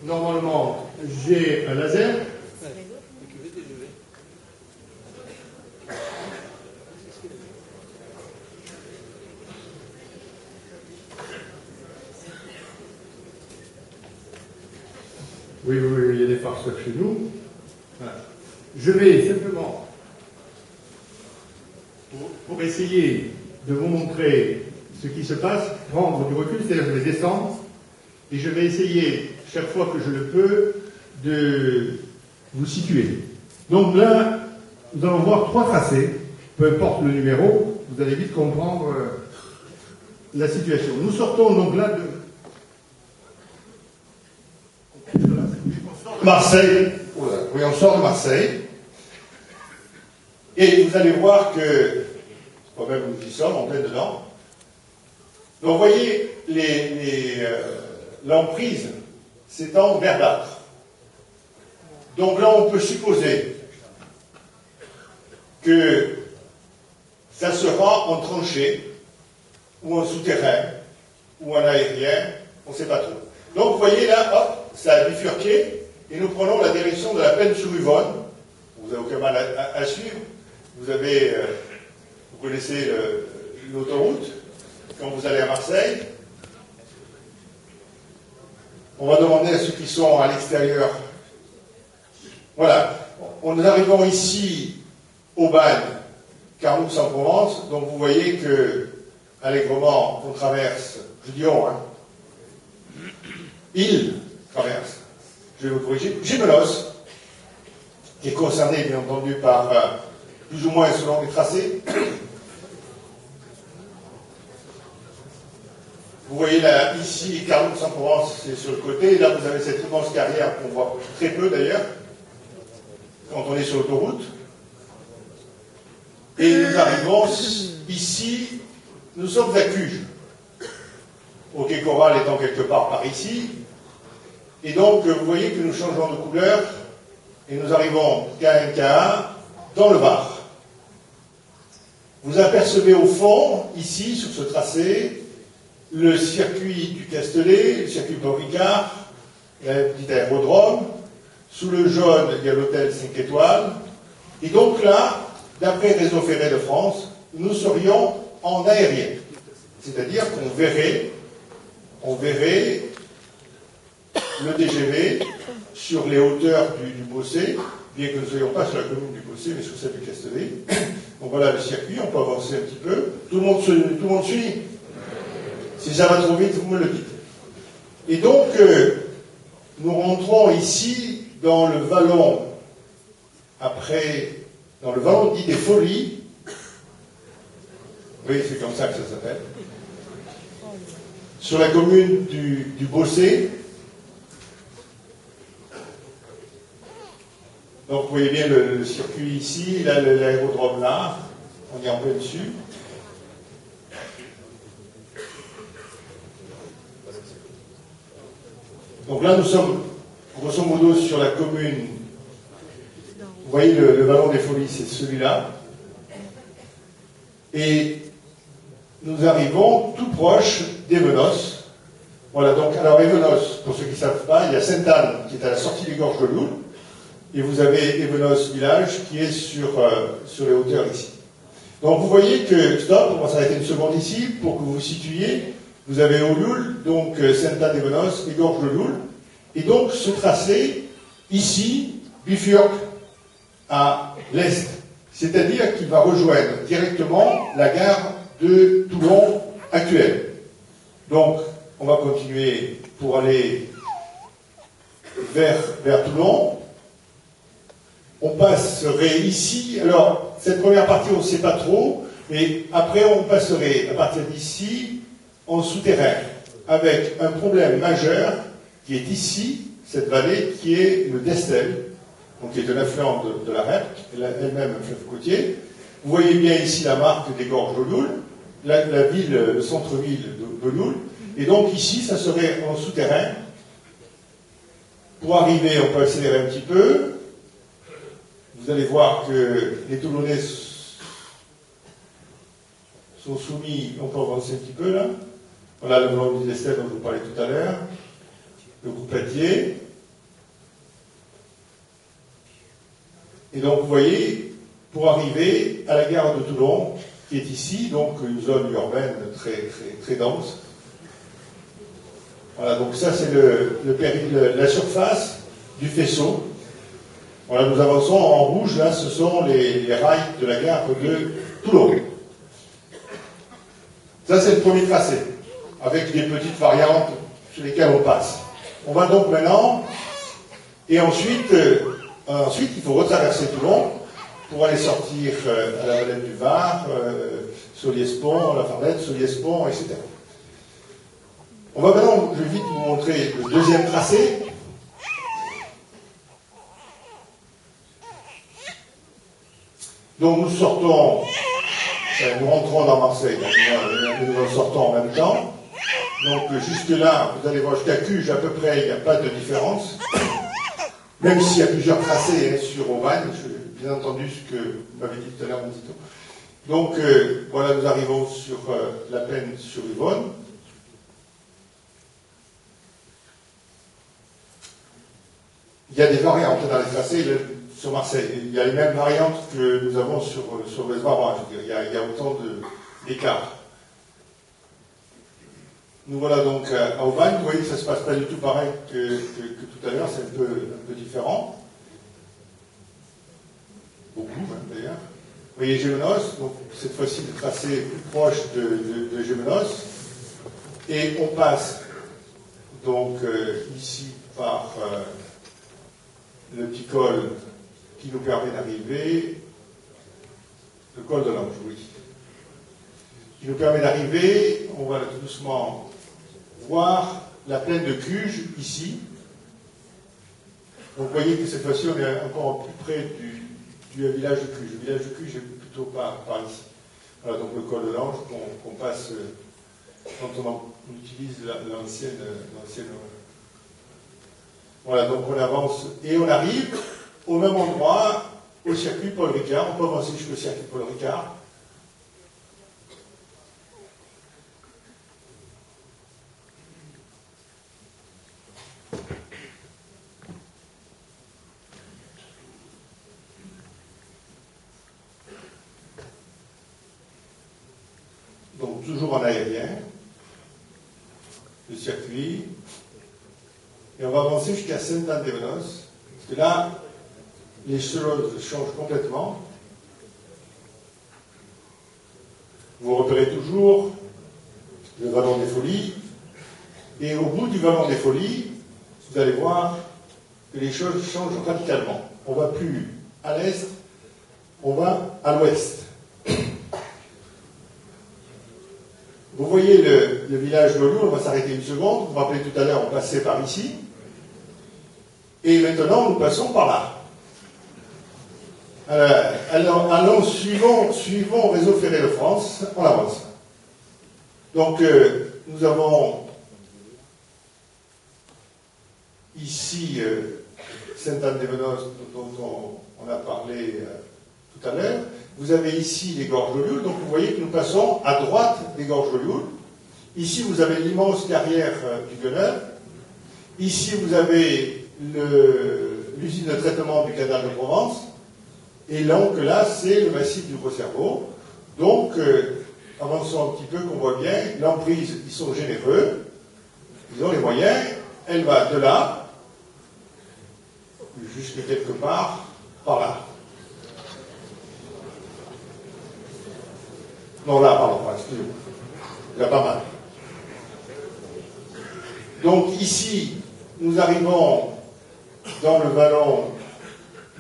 normalement, j'ai un laser. Oui, il y a des farceurs chez nous. Voilà. Je vais simplement, pour essayer de vous montrer ce qui se passe, prendre du recul, c'est-à-dire que je vais descendre, et je vais essayer, chaque fois que je le peux, de vous situer. Donc là, nous allons voir 3 tracés, peu importe le numéro, vous allez vite comprendre la situation. Nous sortons donc là de Marseille. Oui, on sort de Marseille. Et vous allez voir que, quand même nous y sommes, en plein dedans. Donc vous voyez, l'emprise s'étend vers l'âtre. Donc là, on peut supposer que ça sera en tranchée, ou en souterrain, ou en aérien, on ne sait pas trop. Donc vous voyez là, hop, ça a bifurqué, et nous prenons la direction de la Plaine-sur-Yvonne. Vous n'avez aucun mal à suivre. Vous connaissez l'autoroute quand vous allez à Marseille. On va demander à ceux qui sont à l'extérieur. Voilà. Nous arrivons ici au Bagne, Carnoux-en-Provence. Donc vous voyez que, allègrement, on traverse, je dis on, hein. Il traverse. Je vais vous corriger. Gémenos, qui est concerné, bien entendu, par plus ou moins selon les tracés. Vous voyez là, ici, Carnoux-en-Provence, c'est sur le côté. Là, vous avez cette immense carrière qu'on voit très peu d'ailleurs, quand on est sur l'autoroute. Et nous arrivons ici, nous sommes à Cuges. Au Quai Corral étant quelque part par ici. Et donc, vous voyez que nous changeons de couleur et nous arrivons K1 dans le Var. Vous apercevez au fond, ici, sur ce tracé, le circuit du Castellet, le circuit Paul Ricard, le petit aérodrome. Sous le jaune, il y a l'hôtel 5 étoiles. Et donc là, d'après Réseau Ferré de France, nous serions en aérien. C'est-à-dire qu'on verrait le TGV sur les hauteurs du Bossé, bien que nous ne soyons pas sur la commune du Bossé, mais sur celle du Castellet. Donc voilà le circuit, on peut avancer un petit peu. Tout le monde suit. Si ça va trop vite, vous me le dites. Et donc, nous rentrons ici dans le vallon, dans le vallon dit des Folies. Oui, c'est comme ça que ça s'appelle. Sur la commune du Bossé. Donc vous voyez bien le circuit ici, là l'aérodrome là, on est en plein dessus. Donc là nous sommes grosso modo sur la commune, vous voyez le vallon des Folies, c'est celui-là. Et nous arrivons tout proche d'Évenos. Voilà, donc alors Évenos, pour ceux qui ne savent pas, il y a Sainte-Anne qui est à la sortie des gorges de Loul. Et vous avez Évenos village qui est sur les hauteurs ici. Donc vous voyez que, stop, on va s'arrêter une seconde ici pour que vous vous situiez. Vous avez Olioul, donc Sainte-Anne-d'Évenos et gorge de Loul. Et donc ce tracé, ici, bifurque à l'est. C'est-à-dire qu'il va rejoindre directement la gare de Toulon actuelle. Donc on va continuer pour aller vers Toulon. On passerait ici, alors cette première partie on ne sait pas trop, mais après on passerait à partir d'ici en souterrain, avec un problème majeur qui est ici, cette vallée, qui est le Destel, donc qui est un affluent de la Rep, elle-même un fleuve côtier. Vous voyez bien ici la marque des gorges de Loul, la ville, le centre-ville de Loul, et donc ici ça serait en souterrain. Pour arriver, on peut accélérer un petit peu. Vous allez voir que les Toulonnais sont soumis, on peut avancer un petit peu là. Voilà le nom du Destel dont je vous parlais tout à l'heure, le groupe Atier. Et donc, vous voyez, pour arriver à la gare de Toulon, qui est ici, donc une zone urbaine très dense. Voilà, donc ça c'est la surface du faisceau. Voilà, nous avançons en rouge, là ce sont les rails de la gare de Toulon. Ça c'est le premier tracé, avec des petites variantes sur lesquelles on passe. On va donc maintenant, et ensuite il faut retraverser Toulon pour aller sortir à la Valette du Var, Soliès-Pont, La Farnette, Soliès-Pont, etc. On va maintenant, je vais vite vous montrer le deuxième tracé. Donc nous sortons, nous rentrons dans Marseille, nous en sortons en même temps. Donc jusque-là, vous allez voir jusqu'à Cuges, à peu près, il n'y a pas de différence. Même s'il y a plusieurs tracés sur Aubagne, j'ai bien entendu ce que vous m'avez dit tout à l'heure, mon Tito. Donc voilà, nous arrivons sur la Peine sur Yvonne. Il y a des variantes dans les tracés sur Marseille. Il y a les mêmes variantes que nous avons sur Vesvarois. Il y a autant d'écarts. Nous voilà donc à Aubagne. Vous voyez que ça ne se passe pas du tout pareil que tout à l'heure. C'est un peu différent. Beaucoup, même, d'ailleurs. Vous voyez Gémenos. Donc cette fois-ci, le tracé plus proche de Gémenos. Et on passe donc ici par le petit col qui nous permet d'arriver, le col de l'Ange, oui, qui nous permet d'arriver, on va tout doucement voir la plaine de Cuges, ici. Donc vous voyez que cette fois-ci, on est encore plus près du village de Cuges. Le village de Cuges est plutôt par ici. Voilà, donc le col de l'Ange qu'on passe quand on utilise l'ancienne. Voilà, donc on avance et on arrive au même endroit, au circuit Paul Ricard. On peut avancer jusqu'au circuit Paul Ricard. Donc toujours en aérien, le circuit. Et on va avancer jusqu'à Sainte-Anne-des-Venos, parce que là, les choses changent complètement. Vous repérez toujours le vallon des Folies, et au bout du vallon des Folies, vous allez voir que les choses changent radicalement. On ne va plus à l'est, on va à l'ouest. Vous voyez le village d'Olou, on va s'arrêter une seconde. Vous vous rappelez tout à l'heure, on passait par ici. Et maintenant, nous passons par là. Allons, suivons Réseau Ferré de France, on avance. Donc, nous avons ici Sainte-Anne-des-Venos, dont on a parlé tout à l'heure. Vous avez ici les gorges de Lioul, donc vous voyez que nous passons à droite des gorges de Lioul. Ici, vous avez l'immense carrière du Gueneur. Ici, vous avez l'usine de traitement du canal de Provence. Et donc là, c'est le massif du Gros-Cerveau. Donc, avançons un petit peu, qu'on voit bien, l'emprise, ils sont généreux, ils ont les moyens, elle va de là, jusque quelque part, par là. Non, là, pardon, excusez-moi. Il y a pas mal. Donc ici, nous arrivons dans le vallon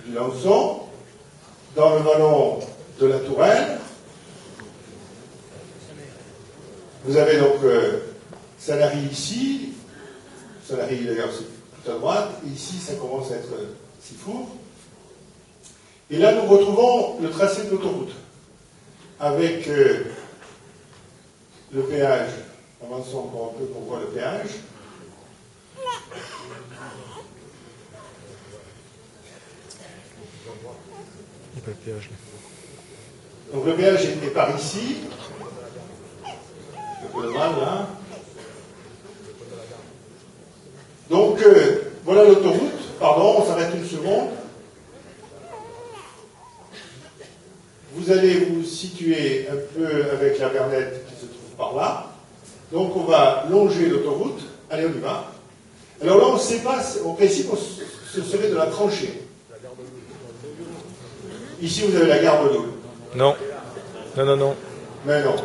du Lançon, dans le vallon de la Touraine. Vous avez donc Sanary ici, Sanary d'ailleurs c'est tout à droite, et ici ça commence à être Sifour. Et là nous retrouvons le tracé de l'autoroute, avec le péage. Avançons encore un peu pour voir le péage. Il n'y a pas de péage là. Donc le péage est par ici. Un peu de mal là. Donc voilà l'autoroute. Pardon, on s'arrête une seconde. vous allez vous situer un peu avec la Vernette qui se trouve par là. Donc on va longer l'autoroute. Allez, on y va. Alors là, on ne sait pas, au principe, ce serait de la tranchée. Ici, vous avez la gare de Loul. Non. Non, non, non. Mais non.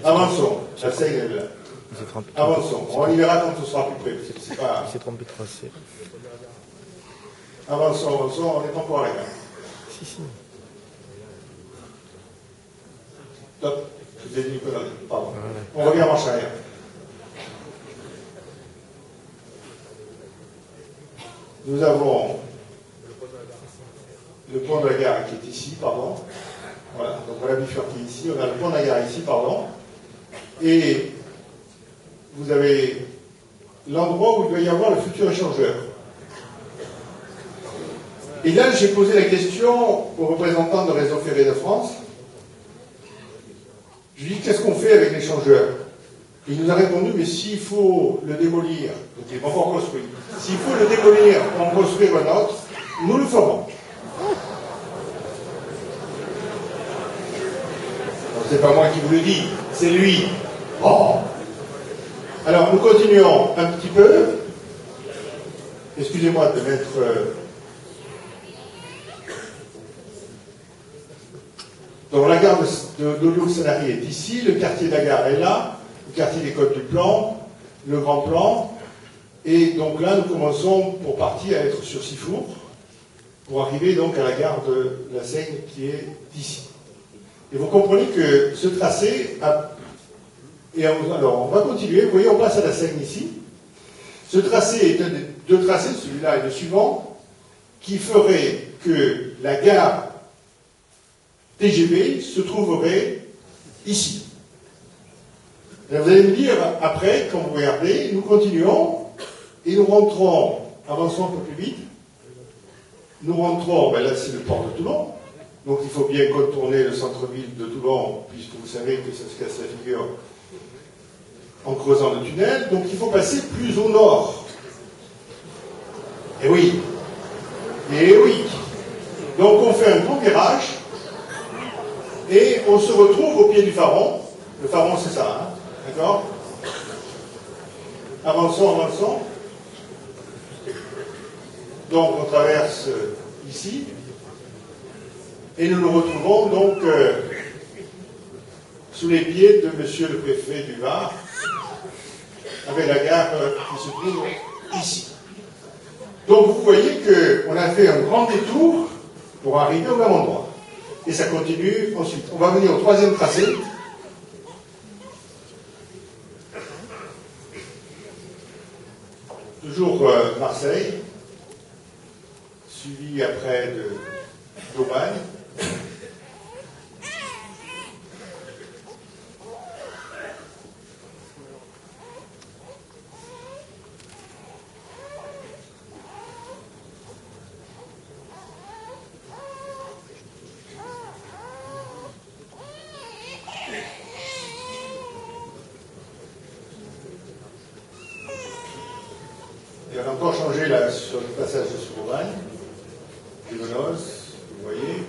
Avançons. La Seine est là. Avançons. On y verra quand on sera plus près. Il s'est trompé de tracé. Avançons, avançons. On n'est pas encore à la gare. Si, si. Top. Je vous ai dit une connerie. Pardon. Ouais. On revient en marche arrière. Nous avons le pont de la gare qui est ici, pardon. Voilà, donc on a bifurqué ici, on a le pont de la gare ici, pardon. Et vous avez l'endroit où il doit y avoir le futur échangeur. Et là, j'ai posé la question aux représentants de Réseau Ferré de France. Je lui ai dit, qu'est-ce qu'on fait avec l'échangeur? Il nous a répondu, mais s'il faut le démolir, donc il n'est pas encore construit, s'il faut le démolir pour en construire un autre, nous le ferons. C'est pas moi qui vous le dis, c'est lui. Oh. Alors nous continuons un petit peu. Excusez-moi de mettre. Donc la gare de Loul-Sanary est ici, le quartier de la gare est là, le quartier des Côtes du Plan, le Grand Plan. Et donc là, nous commençons pour partie à être sur Sifour, pour arriver donc à la gare de la Seine qui est ici. Et vous comprenez que ce tracé a... alors, on va continuer. Vous voyez, on passe à la Seine ici. Ce tracé est un des deux tracés, celui-là et le suivant, qui ferait que la gare TGV se trouverait ici. Et vous allez me dire, après, quand vous regardez, nous continuons et nous rentrons, avançons un peu plus vite, nous rentrons, ben là c'est le port de Toulon. Donc il faut bien contourner le centre-ville de Toulon, puisque vous savez que ça se casse la figure en creusant le tunnel. Donc il faut passer plus au nord. Et oui. Et oui. Donc on fait un grand virage et on se retrouve au pied du Faron. Le Faron c'est ça, hein, d'accord? Avançons, avançons. Donc on traverse ici. Et nous nous retrouvons donc sous les pieds de monsieur le préfet du Var, avec la gare qui se trouve ici. Donc vous voyez qu'on a fait un grand détour pour arriver au même endroit. Et ça continue ensuite. On va venir au troisième tracé. Toujours Marseille, suivi après d'Aubagne. Et on a encore changé là sur le passage de Sourbagne, Limenos, vous voyez.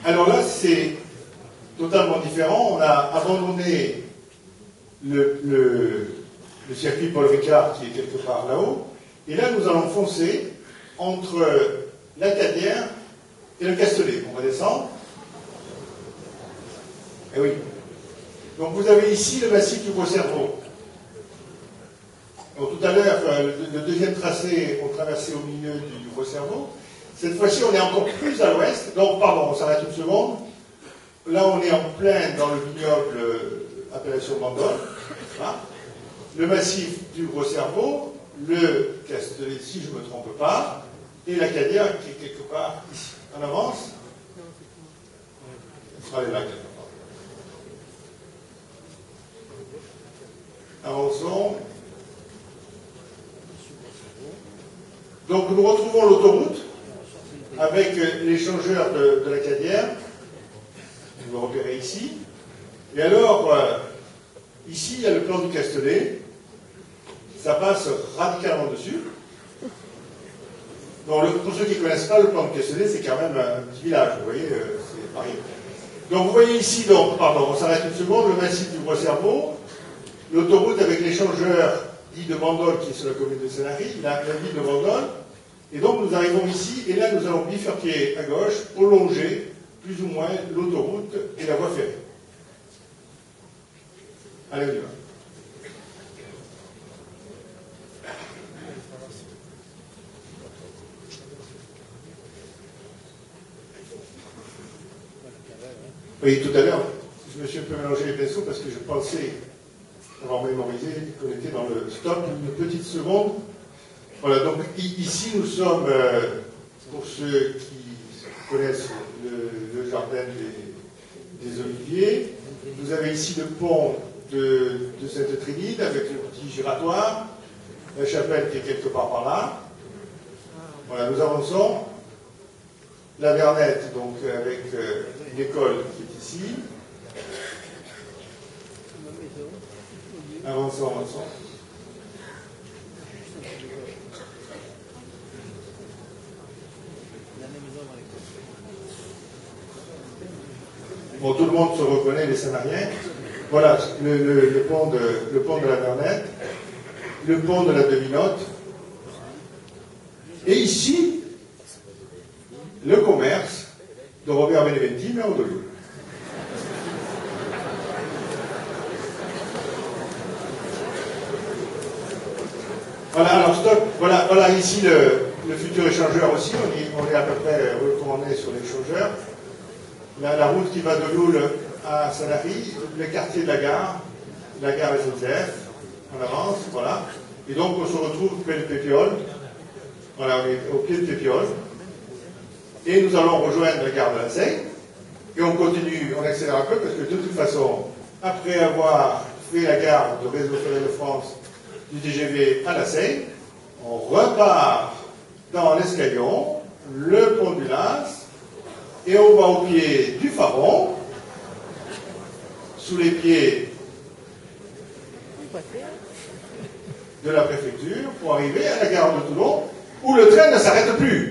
Alors là, c'est totalement différent. On a abandonné le circuit Paul Ricard qui est quelque part là-haut. Et là, nous allons foncer entre la Cadière et le Castellet. On va descendre. Et oui. Donc vous avez ici le massif du Gros-Cerveau. Donc tout à l'heure, le deuxième tracé, on traversait au milieu du Gros-Cerveau. Cette fois-ci, on est encore plus à l'ouest. Donc, pardon, on s'arrête une seconde. Là, on est en plein dans le vignoble appellation Bandol. Hein. Le massif du Gros-Cerveau, le Castellet, si je ne me trompe pas, et la Cadière qui est quelque part ici. On avance. On sera là quelque part. Avançons. Donc nous retrouvons l'autoroute avec l'échangeur de la Cadière. Vous le repérez ici. Et alors, ici, il y a le plan du Castellet. Ça passe radicalement dessus. Donc, pour ceux qui ne connaissent pas, le plan du Castellet, c'est quand même un petit village. Vous voyez, c'est Paris. Donc, vous voyez ici, pardon, on s'arrête une seconde, le massif du Gros-Cerveau, l'autoroute avec l'échangeur dit de Bandol, qui est sur la commune de Sanary, la ville de Bandol. Et donc, nous arrivons ici, et là, nous allons bifurquer à gauche, pour longer plus ou moins l'autoroute et la voie ferrée. Allez, on y va. Oui, tout à l'heure, je me suis un peu mélangé les pinceaux parce que je pensais avoir mémorisé qu'on était dans le stop une petite seconde. Voilà, donc ici nous sommes, pour ceux qui connaissent le jardin des Oliviers, vous avez ici le pont de Sainte-Trinide avec le petit giratoire, la chapelle qui est quelque part par là. Voilà, nous avançons. La Vernette, donc avec l'école qui est ici. Avançons, avançons. Bon, tout le monde se reconnaît, les Sanariens. Voilà, le pont de la Vernette, le pont de la Demi-Note. Et ici, le commerce de Robert Beneventi, maire de Lille. Voilà, alors stop, voilà ici le futur échangeur aussi, on est à peu près retourné sur l'échangeur. La route qui va de Loul à Sanary, le quartier de la gare SNCF, on avance, voilà. Et donc on se retrouve près de Pépiole, voilà, on est au pied de Pépiole. Et nous allons rejoindre la gare de la Seine, et on continue, on accélère un peu, parce que de toute façon, après avoir fait la gare de Réseau Ferré de France du TGV à la Seine, on repart dans l'Escalion, le pont du Las, et on va au pied du Faron, sous les pieds de la préfecture, pour arriver à la gare de Toulon, où le train ne s'arrête plus.